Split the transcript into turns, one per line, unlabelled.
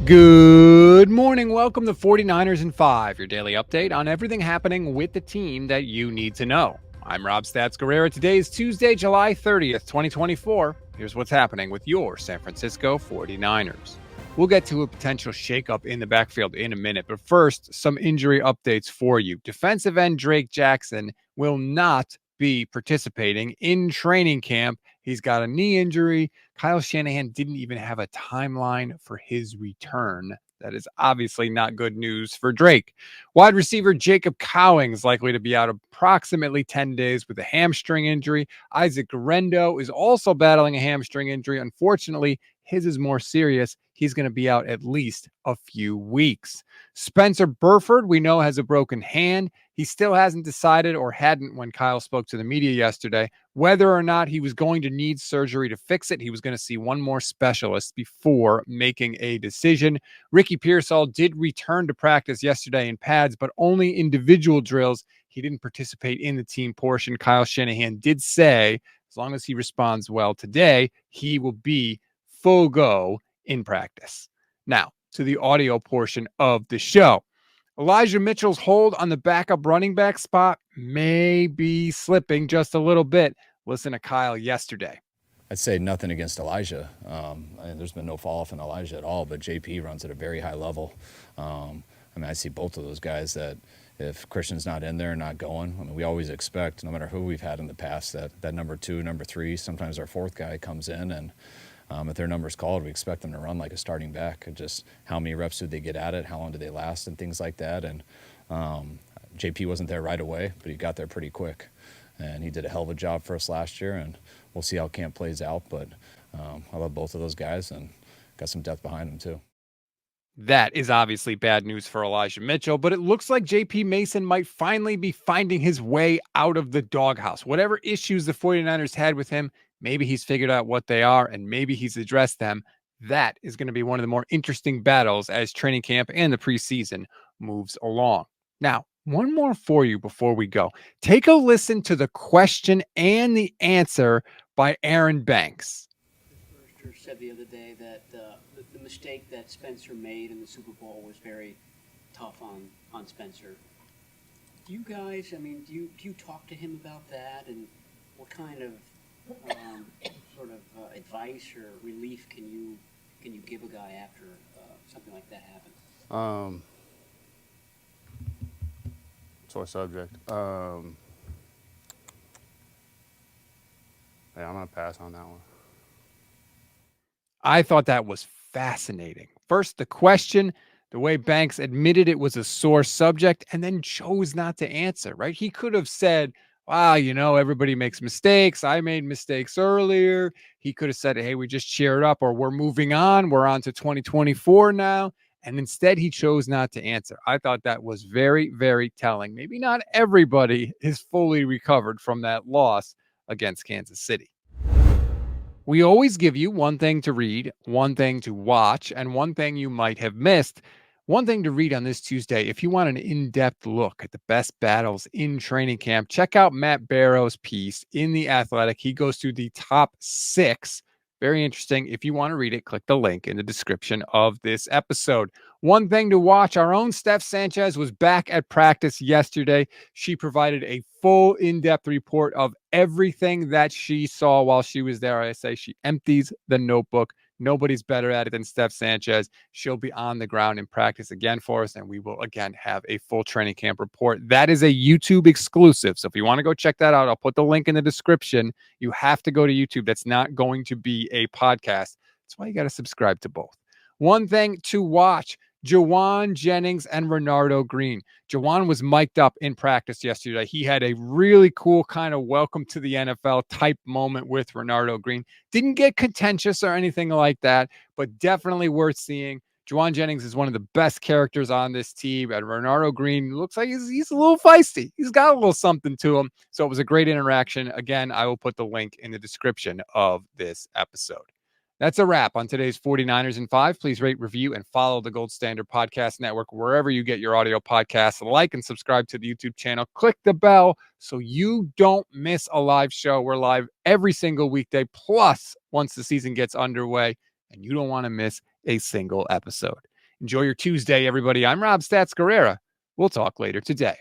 Good morning. Welcome to 49ers in 5, your daily update on everything happening with the team that you need to know. I'm Rob Stats Guerrero. Today is Tuesday, July 30th, 2024. Here's what's happening with your San Francisco 49ers. We'll get to a potential shakeup in the backfield in a minute, but first, some injury updates for you. Defensive end Drake Jackson will not be participating in training camp. He's got a knee injury. Kyle Shanahan didn't even have a timeline for his return. That is obviously not good news for Drake. Wide receiver Jacob Cowing's likely to be out approximately 10 days with a hamstring injury. Isaac Guerendo is also battling a hamstring injury. Unfortunately, his is more serious. He's going to be out at least a few weeks. Spencer Burford, we know, has a broken hand. He still hasn't decided, or hadn't when Kyle spoke to the media yesterday, whether or not he was going to need surgery to fix it. He was going to see one more specialist before making a decision. Ricky Pearsall did return to practice yesterday in pads, but only individual drills. He didn't participate in the team portion. Kyle Shanahan did say, as long as he responds well today, he will be full go in practice. Now, to the audio portion of the show. Elijah Mitchell's hold on the backup running back spot may be slipping just a little bit. Listen to Kyle yesterday.
I'd say nothing against Elijah. There's been no fall off in Elijah at all, but JP runs at a very high level. I see both of those guys that if Christian's not in there, not going, we always expect, no matter who we've had in the past, that number 2, number 3, sometimes our 4th guy comes in, and if their number's called, we expect them to run like a starting back. Just how many reps do they get at it, how long do they last, and things like that. And JP wasn't there right away, but he got there pretty quick. And he did a hell of a job for us last year, and we'll see how camp plays out. But I love both of those guys and got some depth behind them too.
That is obviously bad news for Elijah Mitchell, but it looks like JP Mason might finally be finding his way out of the doghouse. Whatever issues the 49ers had with him, maybe he's figured out what they are and maybe he's addressed them. That is going to be one of the more interesting battles as training camp and the preseason moves along. Now, one more for you before we go. Take a listen to the question and the answer by Aaron Banks.
Burford said the other day that the mistake that Spencer made in the Super Bowl was very tough on Spencer. Do you guys, do you talk to him about that, and what kind of advice or relief can you give a guy after something like that happens?
Sore subject. Yeah, I'm gonna pass on that one.
I thought that was fascinating. First, the question, the way Banks admitted it was a sore subject and then chose not to answer, right? He could have said, wow, everybody makes mistakes. I made mistakes earlier. He could have said, hey, we just cheered up, or we're moving on. We're on to 2024 now. And instead, he chose not to answer. I thought that was very, very telling. Maybe not everybody is fully recovered from that loss against Kansas City. We always give you one thing to read, one thing to watch, and one thing you might have missed. One thing to read on this Tuesday, if you want an in-depth look at the best battles in training camp, check out Matt Barrow's piece in The Athletic. He goes through the top 6. Very interesting. If you want to read it, click the link in the description of this episode. One thing to watch, our own Steph Sanchez was back at practice yesterday. She provided a full in-depth report of everything that she saw while she was there. I say she empties the notebook. Nobody's better at it than Steph Sanchez. She'll be on the ground in practice again for us, and we will again have a full training camp report. That is a YouTube exclusive. So if you want to go check that out, I'll put the link in the description. You have to go to YouTube. That's not going to be a podcast. That's why you got to subscribe to both. One thing to watch, Jauan Jennings and Renardo Green. Jauan was mic'd up in practice yesterday. He had a really cool kind of welcome to the NFL type moment with Renardo Green. Didn't get contentious or anything like that, but definitely worth seeing. Jauan Jennings is one of the best characters on this team, and Renardo Green looks like he's a little feisty. He's got a little something to him. So it was a great interaction. Again, I will put the link in the description of this episode. That's a wrap on today's 49ers in 5. Please rate, review, and follow the Gold Standard Podcast Network wherever you get your audio podcasts. Like and subscribe to the YouTube channel. Click the bell so you don't miss a live show. We're live every single weekday, plus once the season gets underway, and you don't want to miss a single episode. Enjoy your Tuesday, everybody. I'm Rob Stats Guerrera. We'll talk later today.